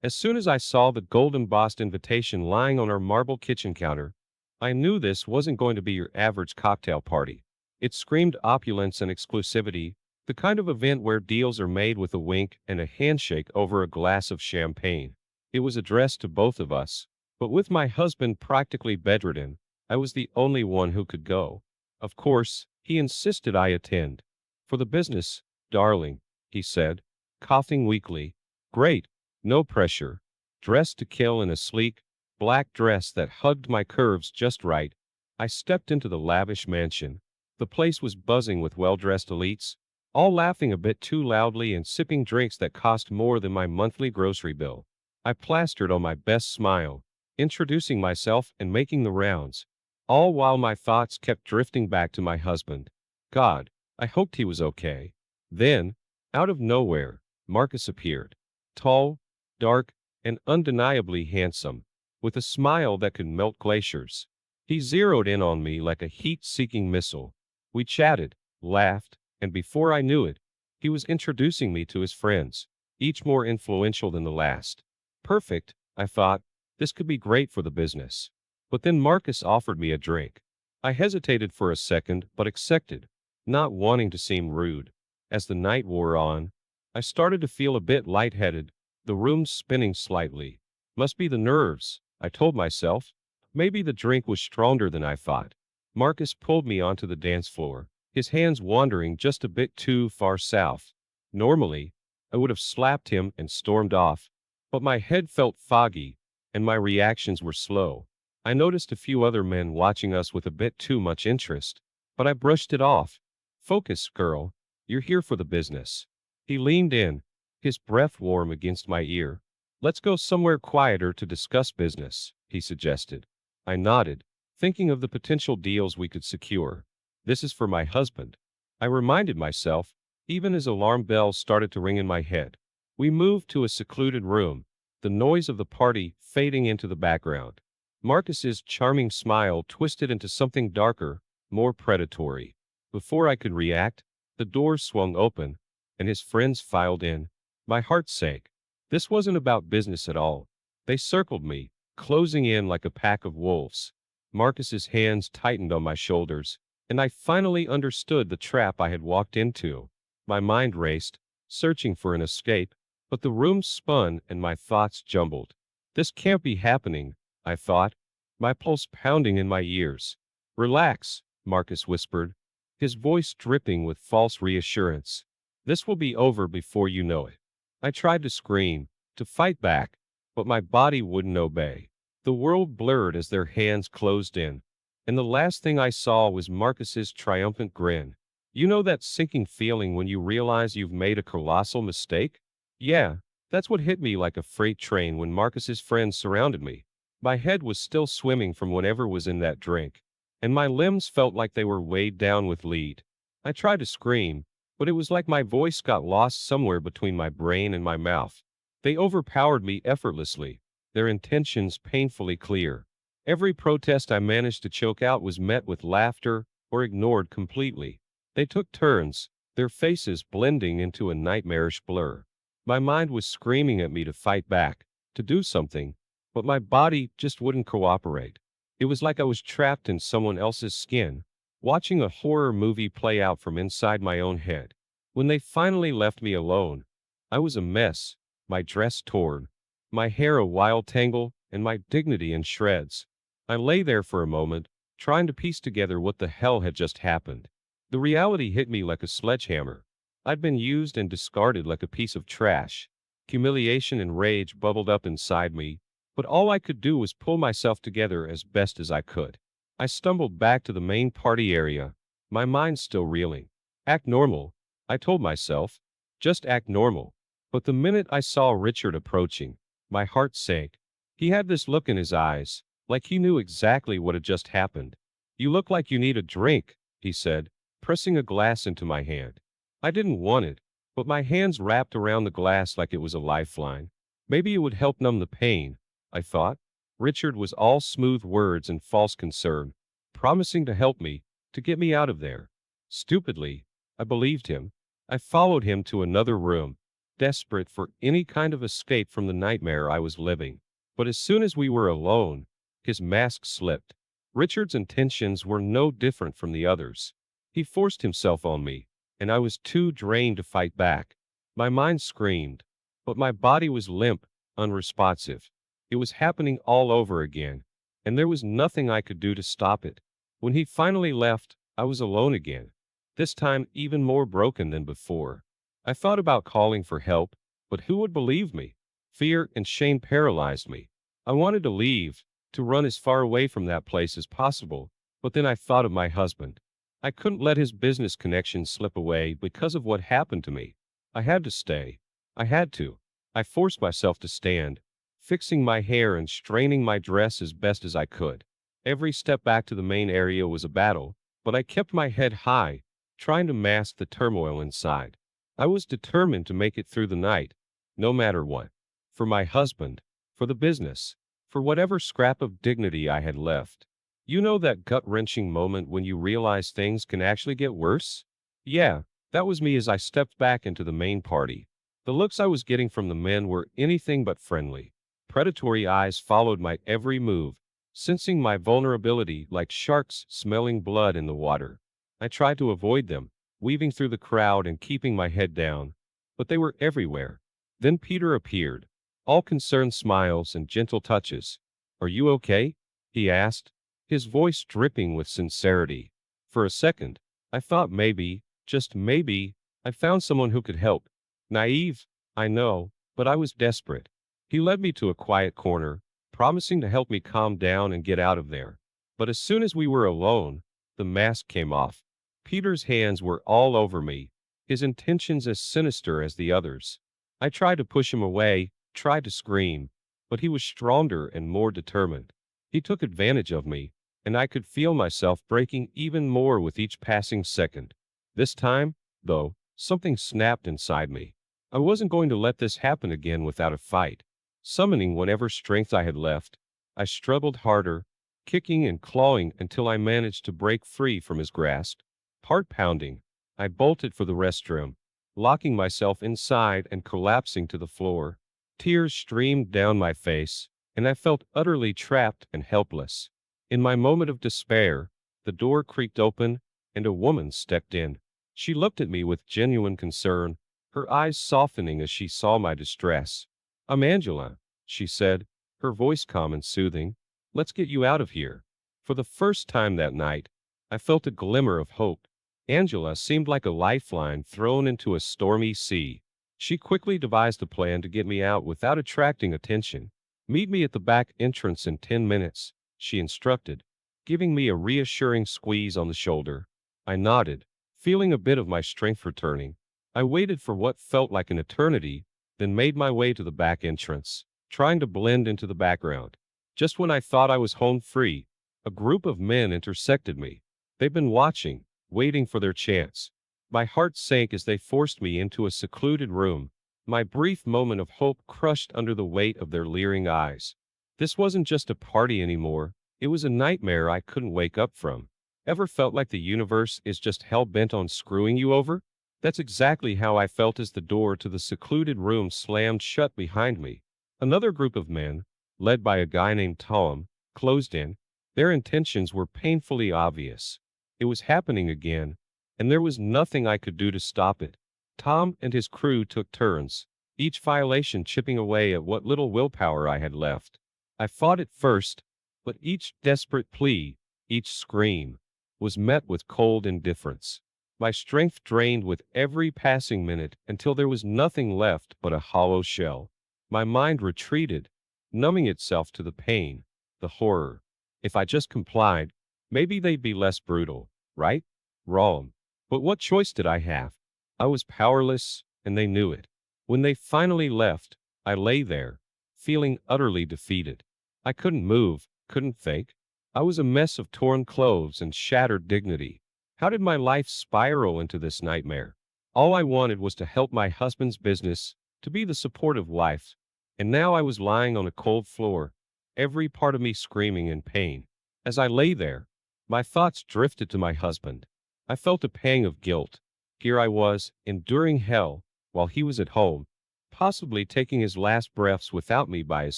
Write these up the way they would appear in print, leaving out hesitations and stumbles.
As soon as I saw the gold embossed invitation lying on our marble kitchen counter, I knew this wasn't going to be your average cocktail party. It screamed opulence and exclusivity, the kind of event where deals are made with a wink and a handshake over a glass of champagne. It was addressed to both of us, but with my husband practically bedridden, I was the only one who could go. Of course, he insisted I attend. For the business, darling, he said, coughing weakly. Great, no pressure. Dressed to kill in a sleek, black dress that hugged my curves just right, I stepped into the lavish mansion. The place was buzzing with well-dressed elites, all laughing a bit too loudly and sipping drinks that cost more than my monthly grocery bill. I plastered on my best smile, introducing myself and making the rounds, all while my thoughts kept drifting back to my husband. God, I hoped he was okay. Then, out of nowhere, Marcus appeared. Tall, dark, and undeniably handsome, with a smile that could melt glaciers. He zeroed in on me like a heat-seeking missile. We chatted, laughed, and before I knew it, he was introducing me to his friends, each more influential than the last. Perfect, I thought. This could be great for the business. But then Marcus offered me a drink. I hesitated for a second, but accepted, not wanting to seem rude. As the night wore on, I started to feel a bit lightheaded, the room spinning slightly. Must be the nerves, I told myself. Maybe the drink was stronger than I thought. Marcus pulled me onto the dance floor, his hands wandering just a bit too far south. Normally, I would have slapped him and stormed off, but my head felt foggy, and my reactions were slow. I noticed a few other men watching us with a bit too much interest, but I brushed it off. Focus, girl. You're here for the business. He leaned in, his breath warm against my ear. Let's go somewhere quieter to discuss business, he suggested. I nodded, thinking of the potential deals we could secure. This is for my husband, I reminded myself, even as alarm bells started to ring in my head. We moved to a secluded room, the noise of the party fading into the background. Marcus's charming smile twisted into something darker, more predatory. Before I could react, the doors swung open, and his friends filed in. My heart sank. This wasn't about business at all. They circled me, closing in like a pack of wolves. Marcus's hands tightened on my shoulders, and I finally understood the trap I had walked into. My mind raced, searching for an escape, but the room spun and my thoughts jumbled. This can't be happening, I thought, my pulse pounding in my ears. Relax, Marcus whispered, his voice dripping with false reassurance. This will be over before you know it. I tried to scream, to fight back, but my body wouldn't obey. The world blurred as their hands closed in, and the last thing I saw was Marcus's triumphant grin. You know that sinking feeling when you realize you've made a colossal mistake? Yeah, that's what hit me like a freight train when Marcus's friends surrounded me. My head was still swimming from whatever was in that drink, and my limbs felt like they were weighed down with lead. I tried to scream, but it was like my voice got lost somewhere between my brain and my mouth. They overpowered me effortlessly, their intentions painfully clear. Every protest I managed to choke out was met with laughter or ignored completely. They took turns, their faces blending into a nightmarish blur. My mind was screaming at me to fight back, to do something, but my body just wouldn't cooperate. It was like I was trapped in someone else's skin, watching a horror movie play out from inside my own head. When they finally left me alone, I was a mess, my dress torn, my hair a wild tangle, and my dignity in shreds. I lay there for a moment, trying to piece together what the hell had just happened. The reality hit me like a sledgehammer. I'd been used and discarded like a piece of trash. Humiliation and rage bubbled up inside me, but all I could do was pull myself together as best as I could. I stumbled back to the main party area, my mind still reeling. Act normal, I told myself. Just act normal. But the minute I saw Richard approaching, my heart sank. He had this look in his eyes, like he knew exactly what had just happened. You look like you need a drink, he said, pressing a glass into my hand. I didn't want it, but my hands wrapped around the glass like it was a lifeline. Maybe it would help numb the pain, I thought. Richard was all smooth words and false concern, promising to help me, to get me out of there. Stupidly, I believed him. I followed him to another room. desperate for any kind of escape from the nightmare I was living. But as soon as we were alone, his mask slipped. Richard's intentions were no different from the others. He forced himself on me, and I was too drained to fight back. My mind screamed, but my body was limp, unresponsive. It was happening all over again, and there was nothing I could do to stop it. When he finally left, I was alone again, this time even more broken than before. I thought about calling for help, but who would believe me? Fear and shame paralyzed me. I wanted to leave, to run as far away from that place as possible, but then I thought of my husband. I couldn't let his business connections slip away because of what happened to me. I had to stay. I had to. I forced myself to stand, fixing my hair and straining my dress as best as I could. Every step back to the main area was a battle, but I kept my head high, trying to mask the turmoil inside. I was determined to make it through the night, no matter what. For my husband, for the business, for whatever scrap of dignity I had left. You know that gut-wrenching moment when you realize things can actually get worse? Yeah, that was me as I stepped back into the main party. The looks I was getting from the men were anything but friendly. Predatory eyes followed my every move, sensing my vulnerability like sharks smelling blood in the water. I tried to avoid them, weaving through the crowd and keeping my head down, but they were everywhere. Then Peter appeared, all concerned smiles and gentle touches. "Are you okay?" he asked, his voice dripping with sincerity. For a second, I thought maybe, just maybe, I found someone who could help. Naive, I know, but I was desperate. He led me to a quiet corner, promising to help me calm down and get out of there. But as soon as we were alone, the mask came off. Peter's hands were all over me, his intentions as sinister as the others. I tried to push him away, tried to scream, but he was stronger and more determined. He took advantage of me, and I could feel myself breaking even more with each passing second. This time, though, something snapped inside me. I wasn't going to let this happen again without a fight. Summoning whatever strength I had left, I struggled harder, kicking and clawing until I managed to break free from his grasp. Heart pounding, I bolted for the restroom, locking myself inside and collapsing to the floor. Tears streamed down my face, and I felt utterly trapped and helpless. In my moment of despair, the door creaked open, and a woman stepped in. She looked at me with genuine concern, her eyes softening as she saw my distress. "I'm Angela," she said, her voice calm and soothing. "Let's get you out of here." For the first time that night, I felt a glimmer of hope. Angela seemed like a lifeline thrown into a stormy sea. She quickly devised a plan to get me out without attracting attention. "Meet me at the back entrance in 10 minutes, she instructed, giving me a reassuring squeeze on the shoulder. I nodded, feeling a bit of my strength returning. I waited for what felt like an eternity, then made my way to the back entrance, trying to blend into the background. Just when I thought I was home free, a group of men intersected me. They'd been watching, waiting for their chance. My heart sank as they forced me into a secluded room, my brief moment of hope crushed under the weight of their leering eyes. This wasn't just a party anymore, it was a nightmare I couldn't wake up from. Ever felt like the universe is just hell-bent on screwing you over? That's exactly how I felt as the door to the secluded room slammed shut behind me. Another group of men, led by a guy named Tom, closed in. Their intentions were painfully obvious. It was happening again, and there was nothing I could do to stop it. Tom and his crew took turns, each violation chipping away at what little willpower I had left. I fought at first, but each desperate plea, each scream, was met with cold indifference. My strength drained with every passing minute until there was nothing left but a hollow shell. My mind retreated, numbing itself to the pain, the horror. If I just complied, maybe they'd be less brutal, right? Wrong. But what choice did I have? I was powerless, and they knew it. When they finally left, I lay there, feeling utterly defeated. I couldn't move, couldn't think. I was a mess of torn clothes and shattered dignity. How did my life spiral into this nightmare? All I wanted was to help my husband's business, to be the supportive wife. And now I was lying on a cold floor, every part of me screaming in pain. As I lay there, my thoughts drifted to my husband. I felt a pang of guilt. Here I was, enduring hell, while he was at home, possibly taking his last breaths without me by his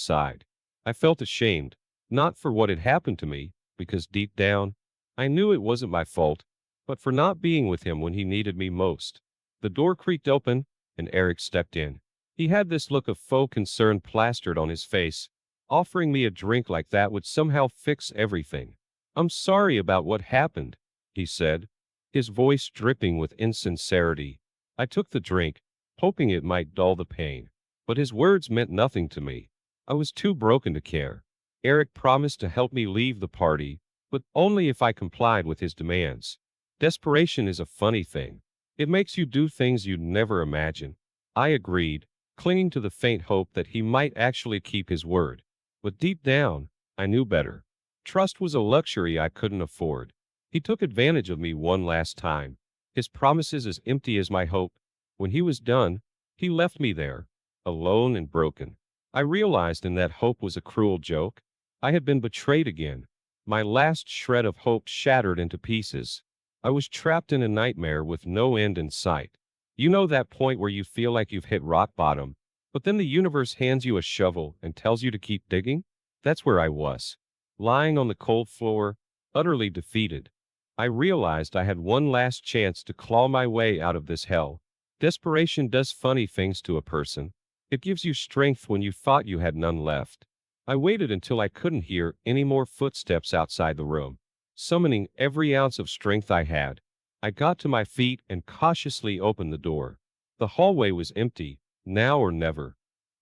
side. I felt ashamed, not for what had happened to me, because deep down, I knew it wasn't my fault, but for not being with him when he needed me most. The door creaked open, and Eric stepped in. He had this look of faux concern plastered on his face. Offering me a drink like that would somehow fix everything. "I'm sorry about what happened," he said, his voice dripping with insincerity. I took the drink, hoping it might dull the pain. But his words meant nothing to me. I was too broken to care. Eric promised to help me leave the party, but only if I complied with his demands. Desperation is a funny thing. It makes you do things you'd never imagine. I agreed, clinging to the faint hope that he might actually keep his word. But deep down, I knew better. Trust was a luxury I couldn't afford. He took advantage of me one last time, his promises as empty as my hope. When he was done, he left me there, alone and broken. I realized in that hope was a cruel joke. I had been betrayed again. My last shred of hope shattered into pieces. I was trapped in a nightmare with no end in sight. You know that point where you feel like you've hit rock bottom, but then the universe hands you a shovel and tells you to keep digging? That's where I was, lying on the cold floor, utterly defeated. I realized I had one last chance to claw my way out of this hell. Desperation does funny things to a person. It gives you strength when you thought you had none left. I waited until I couldn't hear any more footsteps outside the room. Summoning every ounce of strength I had, I got to my feet and cautiously opened the door. The hallway was empty, now or never,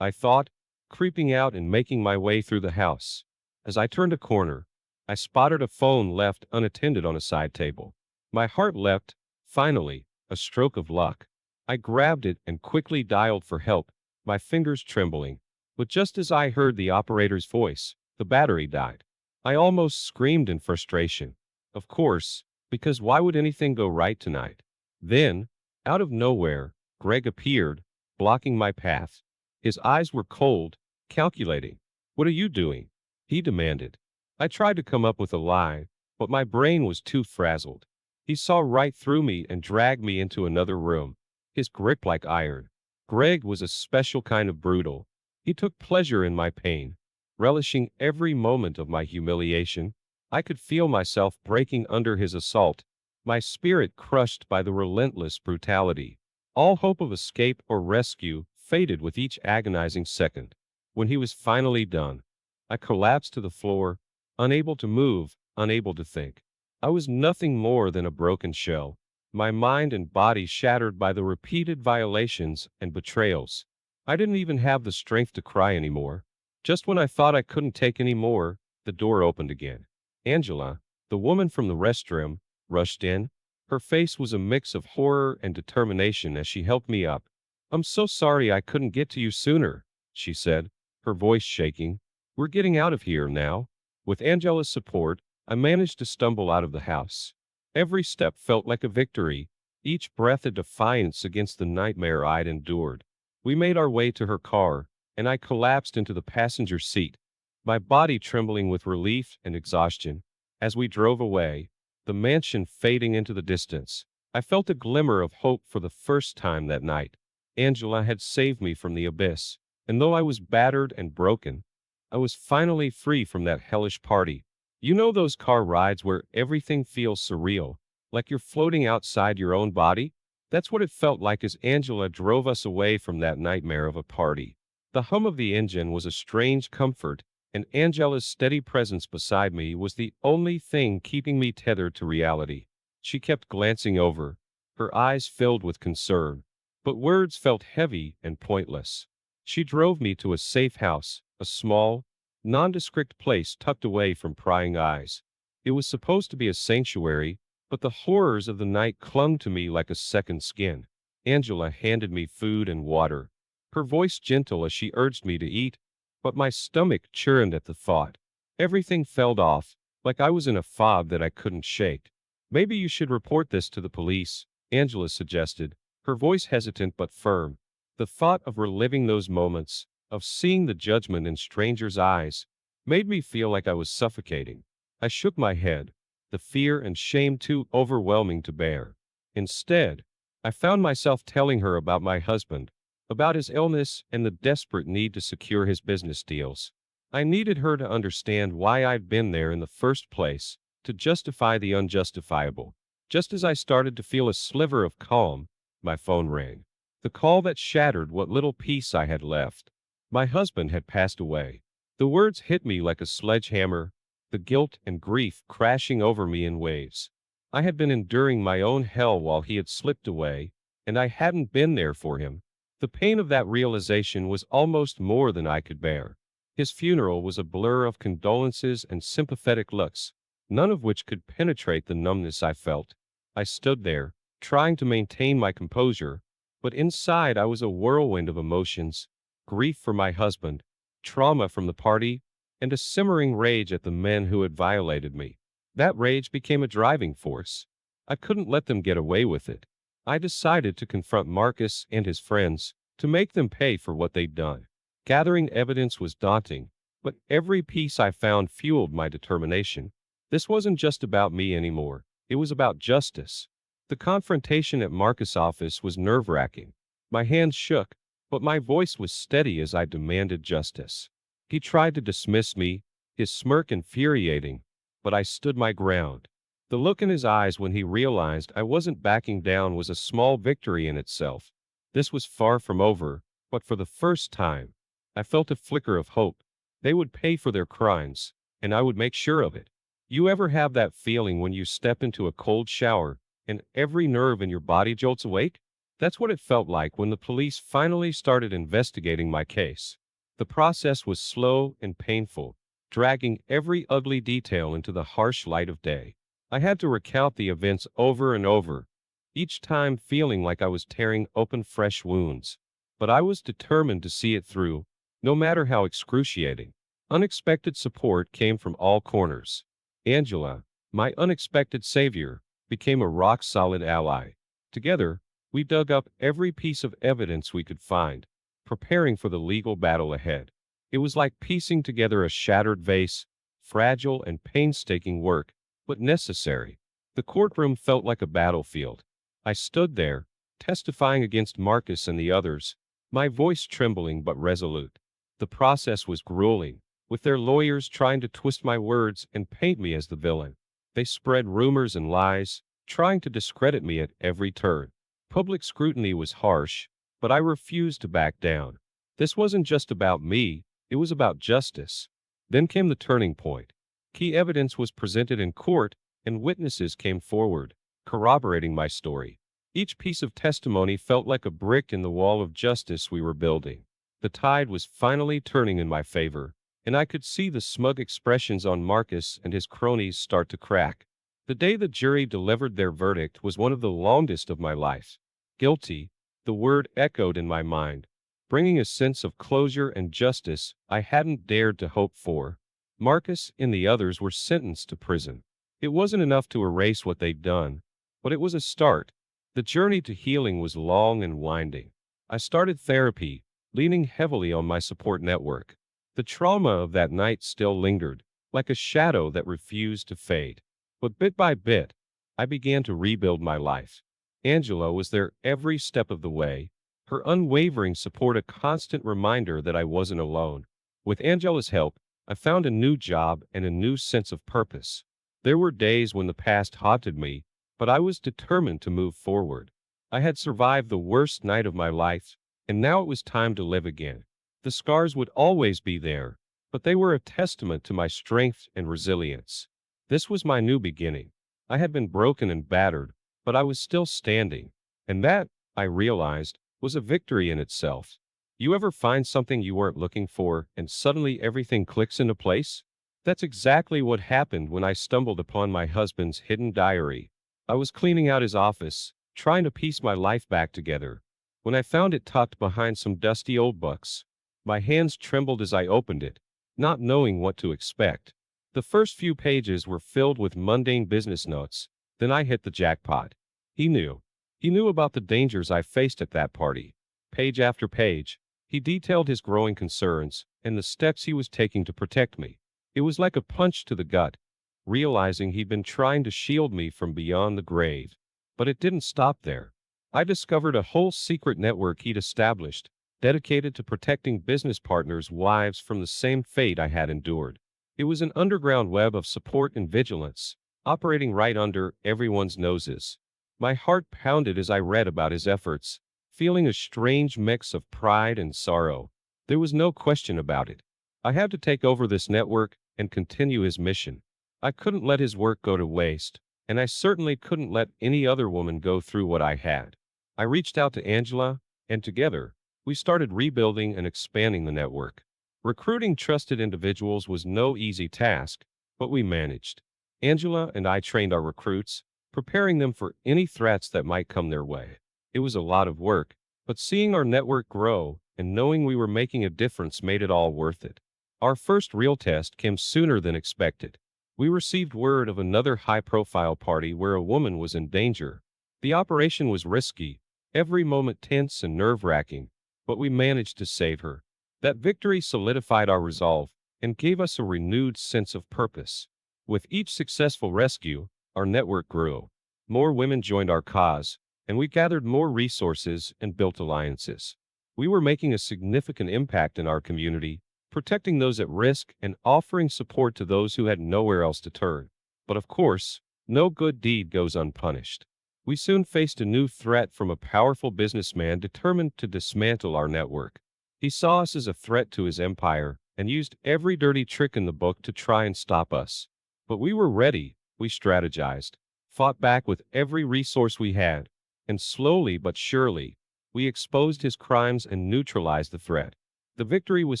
I thought, creeping out and making my way through the house. As I turned a corner, I spotted a phone left unattended on a side table. My heart leapt. Finally, a stroke of luck. I grabbed it and quickly dialed for help, my fingers trembling. But just as I heard the operator's voice, the battery died. I almost screamed in frustration. Of course, because why would anything go right tonight? Then, out of nowhere, Greg appeared, blocking my path. His eyes were cold, calculating. "What are you doing?" he demanded. I tried to come up with a lie, but my brain was too frazzled. He saw right through me and dragged me into another room, his grip like iron. Greg was a special kind of brutal. He took pleasure in my pain, relishing every moment of my humiliation. I could feel myself breaking under his assault, my spirit crushed by the relentless brutality. All hope of escape or rescue faded with each agonizing second. When he was finally done, I collapsed to the floor, unable to move, unable to think. I was nothing more than a broken shell, my mind and body shattered by the repeated violations and betrayals. I didn't even have the strength to cry anymore. Just when I thought I couldn't take any more, the door opened again. Angela, the woman from the restroom, rushed in. Her face was a mix of horror and determination as she helped me up. "I'm so sorry I couldn't get to you sooner," she said, her voice shaking. "We're getting out of here now." With Angela's support, I managed to stumble out of the house. Every step felt like a victory, each breath a defiance against the nightmare I'd endured. We made our way to her car, and I collapsed into the passenger seat, my body trembling with relief and exhaustion. As we drove away, the mansion fading into the distance, I felt a glimmer of hope for the first time that night. Angela had saved me from the abyss, and though I was battered and broken, I was finally free from that hellish party. You know those car rides where everything feels surreal, like you're floating outside your own body? That's what it felt like as Angela drove us away from that nightmare of a party. The hum of the engine was a strange comfort, and Angela's steady presence beside me was the only thing keeping me tethered to reality. She kept glancing over, her eyes filled with concern, but words felt heavy and pointless. She drove me to a safe house, a small, nondescript place tucked away from prying eyes. It was supposed to be a sanctuary, but the horrors of the night clung to me like a second skin. Angela handed me food and water, her voice gentle as she urged me to eat, but my stomach churned at the thought. Everything felt off, like I was in a fog that I couldn't shake. "Maybe you should report this to the police," Angela suggested, her voice hesitant but firm. The thought of reliving those moments, of seeing the judgment in strangers' eyes, made me feel like I was suffocating. I shook my head, the fear and shame too overwhelming to bear. Instead, I found myself telling her about my husband, about his illness and the desperate need to secure his business deals. I needed her to understand why I'd been there in the first place, to justify the unjustifiable. Just as I started to feel a sliver of calm, my phone rang. The call that shattered what little peace I had left. My husband had passed away. The words hit me like a sledgehammer, the guilt and grief crashing over me in waves. I had been enduring my own hell while he had slipped away, and I hadn't been there for him. The pain of that realization was almost more than I could bear. His funeral was a blur of condolences and sympathetic looks, none of which could penetrate the numbness I felt. I stood there, trying to maintain my composure, but inside I was a whirlwind of emotions: grief for my husband, trauma from the party, and a simmering rage at the men who had violated me. That rage became a driving force. I couldn't let them get away with it. I decided to confront Marcus and his friends, to make them pay for what they'd done. Gathering evidence was daunting, but every piece I found fueled my determination. This wasn't just about me anymore, it was about justice. The confrontation at Marcus' office was nerve-wracking. My hands shook, but my voice was steady as I demanded justice. He tried to dismiss me, his smirk infuriating, but I stood my ground. The look in his eyes when he realized I wasn't backing down was a small victory in itself. This was far from over, but for the first time, I felt a flicker of hope. They would pay for their crimes, and I would make sure of it. You ever have that feeling when you step into a cold shower and every nerve in your body jolts awake? That's what it felt like when the police finally started investigating my case. The process was slow and painful, dragging every ugly detail into the harsh light of day. I had to recount the events over and over, each time feeling like I was tearing open fresh wounds. But I was determined to see it through, no matter how excruciating. Unexpected support came from all corners. Angela, my unexpected savior, became a rock-solid ally. Together, we dug up every piece of evidence we could find, preparing for the legal battle ahead. It was like piecing together a shattered vase, fragile and painstaking work, but necessary. The courtroom felt like a battlefield. I stood there, testifying against Marcus and the others, my voice trembling but resolute. The process was grueling, with their lawyers trying to twist my words and paint me as the villain. They spread rumors and lies, trying to discredit me at every turn. Public scrutiny was harsh, but I refused to back down. This wasn't just about me, it was about justice. Then came the turning point. Key evidence was presented in court, and witnesses came forward, corroborating my story. Each piece of testimony felt like a brick in the wall of justice we were building. The tide was finally turning in my favor, and I could see the smug expressions on Marcus and his cronies start to crack. The day the jury delivered their verdict was one of the longest of my life. Guilty, the word echoed in my mind, bringing a sense of closure and justice I hadn't dared to hope for. Marcus and the others were sentenced to prison. It wasn't enough to erase what they'd done, but it was a start. The journey to healing was long and winding. I started therapy, leaning heavily on my support network. The trauma of that night still lingered, like a shadow that refused to fade. But bit by bit, I began to rebuild my life. Angela was there every step of the way, her unwavering support a constant reminder that I wasn't alone. With Angela's help, I found a new job and a new sense of purpose. There were days when the past haunted me, but I was determined to move forward. I had survived the worst night of my life, and now it was time to live again. The scars would always be there, but they were a testament to my strength and resilience. This was my new beginning. I had been broken and battered, but I was still standing. And that, I realized, was a victory in itself. You ever find something you weren't looking for, and suddenly everything clicks into place? That's exactly what happened when I stumbled upon my husband's hidden diary. I was cleaning out his office, trying to piece my life back together, when I found it tucked behind some dusty old books. My hands trembled as I opened it, not knowing what to expect. The first few pages were filled with mundane business notes. Then I hit the jackpot. He knew. He knew about the dangers I faced at that party. Page after page, he detailed his growing concerns and the steps he was taking to protect me. It was like a punch to the gut, realizing he'd been trying to shield me from beyond the grave. But it didn't stop there. I discovered a whole secret network he'd established, dedicated to protecting business partners' wives from the same fate I had endured. It was an underground web of support and vigilance, operating right under everyone's noses. My heart pounded as I read about his efforts, feeling a strange mix of pride and sorrow. There was no question about it. I had to take over this network and continue his mission. I couldn't let his work go to waste, and I certainly couldn't let any other woman go through what I had. I reached out to Angela, and together, we started rebuilding and expanding the network. Recruiting trusted individuals was no easy task, but we managed. Angela and I trained our recruits, preparing them for any threats that might come their way. It was a lot of work, but seeing our network grow and knowing we were making a difference made it all worth it. Our first real test came sooner than expected. We received word of another high-profile party where a woman was in danger. The operation was risky, every moment tense and nerve-wracking, but we managed to save her. That victory solidified our resolve and gave us a renewed sense of purpose. With each successful rescue, our network grew. More women joined our cause, and we gathered more resources and built alliances. We were making a significant impact in our community, protecting those at risk and offering support to those who had nowhere else to turn. But of course, no good deed goes unpunished. We soon faced a new threat from a powerful businessman determined to dismantle our network. He saw us as a threat to his empire and used every dirty trick in the book to try and stop us. But we were ready, we strategized, fought back with every resource we had, and slowly but surely, we exposed his crimes and neutralized the threat. The victory was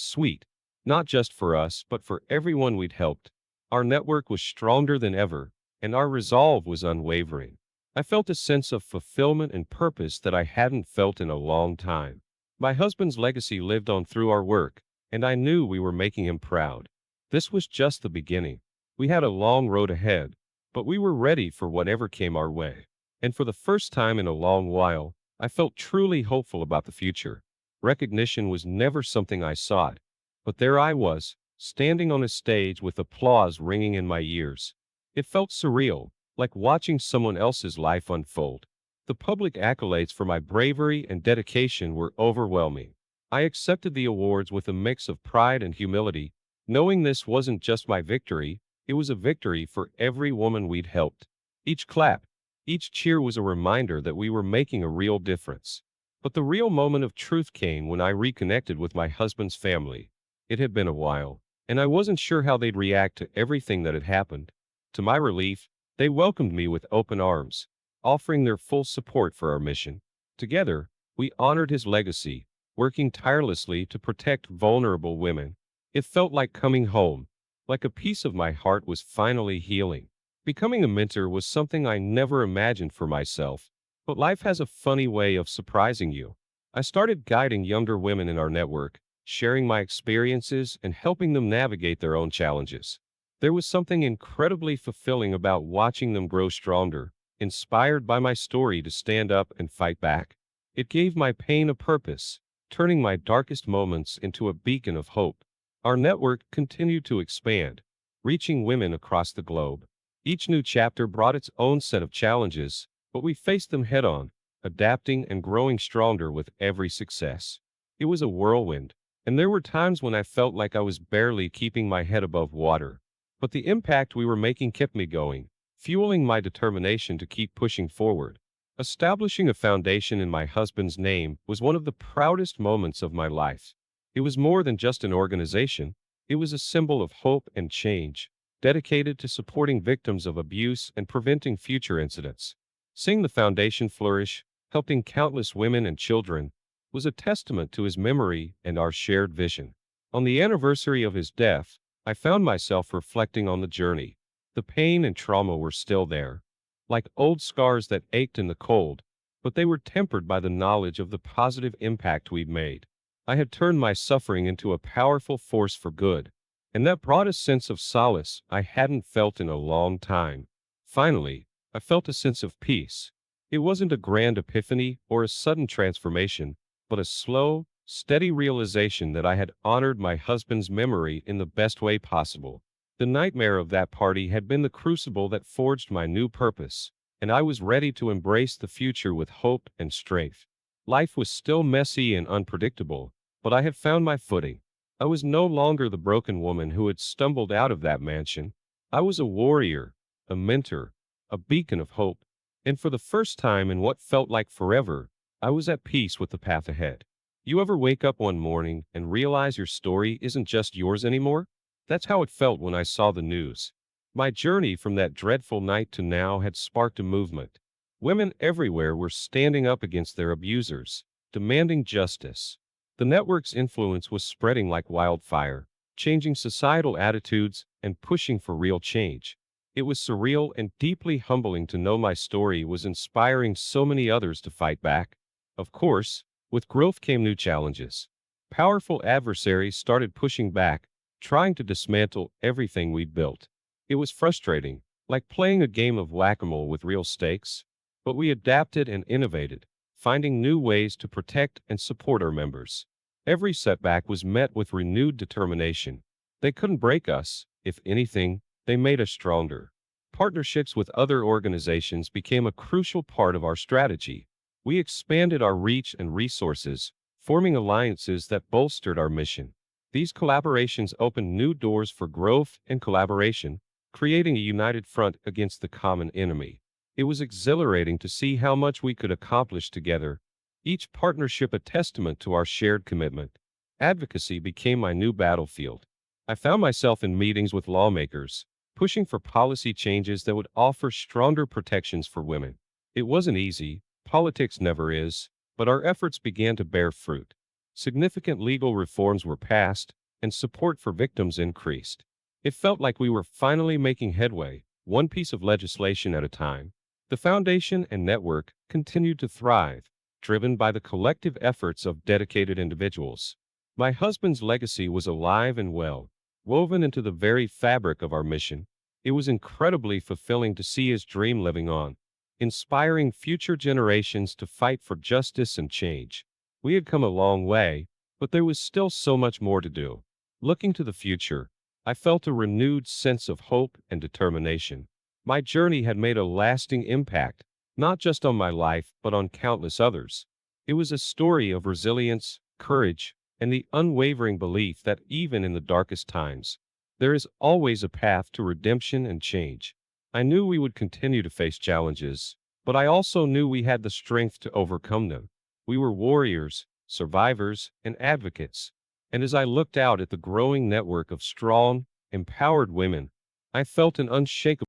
sweet, not just for us, but for everyone we'd helped. Our network was stronger than ever, and our resolve was unwavering. I felt a sense of fulfillment and purpose that I hadn't felt in a long time. My husband's legacy lived on through our work, and I knew we were making him proud. This was just the beginning. We had a long road ahead, but we were ready for whatever came our way. And for the first time in a long while, I felt truly hopeful about the future. Recognition was never something I sought, but there I was, standing on a stage with applause ringing in my ears. It felt surreal, like watching someone else's life unfold. The public accolades for my bravery and dedication were overwhelming. I accepted the awards with a mix of pride and humility, knowing this wasn't just my victory, it was a victory for every woman we'd helped. Each clap, each cheer was a reminder that we were making a real difference. But the real moment of truth came when I reconnected with my husband's family. It had been a while, and I wasn't sure how they'd react to everything that had happened. To my relief, they welcomed me with open arms, offering their full support for our mission. Together, we honored his legacy, working tirelessly to protect vulnerable women. It felt like coming home, like a piece of my heart was finally healing. Becoming a mentor was something I never imagined for myself, but life has a funny way of surprising you. I started guiding younger women in our network, sharing my experiences and helping them navigate their own challenges. There was something incredibly fulfilling about watching them grow stronger, inspired by my story to stand up and fight back. It gave my pain a purpose, turning my darkest moments into a beacon of hope. Our network continued to expand, reaching women across the globe. Each new chapter brought its own set of challenges, but we faced them head-on, adapting and growing stronger with every success. It was a whirlwind, and there were times when I felt like I was barely keeping my head above water. But the impact we were making kept me going, fueling my determination to keep pushing forward. Establishing a foundation in my husband's name was one of the proudest moments of my life. It was more than just an organization, it was a symbol of hope and change, dedicated to supporting victims of abuse and preventing future incidents. Seeing the foundation flourish, helping countless women and children, was a testament to his memory and our shared vision. On the anniversary of his death, I found myself reflecting on the journey. The pain and trauma were still there, like old scars that ached in the cold, but they were tempered by the knowledge of the positive impact we'd made. I had turned my suffering into a powerful force for good, and that brought a sense of solace I hadn't felt in a long time. Finally, I felt a sense of peace. It wasn't a grand epiphany or a sudden transformation, but a slow, steady realization that I had honored my husband's memory in the best way possible. The nightmare of that party had been the crucible that forged my new purpose, and I was ready to embrace the future with hope and strength. Life was still messy and unpredictable, but I had found my footing. I was no longer the broken woman who had stumbled out of that mansion. I was a warrior, a mentor, a beacon of hope, and for the first time in what felt like forever, I was at peace with the path ahead. You ever wake up one morning and realize your story isn't just yours anymore? That's how it felt when I saw the news. My journey from that dreadful night to now had sparked a movement. Women everywhere were standing up against their abusers, demanding justice. The network's influence was spreading like wildfire, changing societal attitudes and pushing for real change. It was surreal and deeply humbling to know my story was inspiring so many others to fight back. Of course, with growth came new challenges. Powerful adversaries started pushing back, trying to dismantle everything we'd built. It was frustrating, like playing a game of whack-a-mole with real stakes. But we adapted and innovated, finding new ways to protect and support our members. Every setback was met with renewed determination. They couldn't break us; if anything, they made us stronger. Partnerships with other organizations became a crucial part of our strategy. We expanded our reach and resources, forming alliances that bolstered our mission. These collaborations opened new doors for growth and collaboration, creating a united front against the common enemy. It was exhilarating to see how much we could accomplish together, each partnership a testament to our shared commitment. Advocacy became my new battlefield. I found myself in meetings with lawmakers, pushing for policy changes that would offer stronger protections for women. It wasn't easy, politics never is, but our efforts began to bear fruit. Significant legal reforms were passed, and support for victims increased. It felt like we were finally making headway, one piece of legislation at a time. The foundation and network continued to thrive, driven by the collective efforts of dedicated individuals. My husband's legacy was alive and well, woven into the very fabric of our mission. It was incredibly fulfilling to see his dream living on, inspiring future generations to fight for justice and change. We had come a long way, but there was still so much more to do. Looking to the future, I felt a renewed sense of hope and determination. My journey had made a lasting impact, not just on my life, but on countless others. It was a story of resilience, courage, and the unwavering belief that even in the darkest times, there is always a path to redemption and change. I knew we would continue to face challenges, but I also knew we had the strength to overcome them. We were warriors, survivors, and advocates. And as I looked out at the growing network of strong, empowered women, I felt an unshakable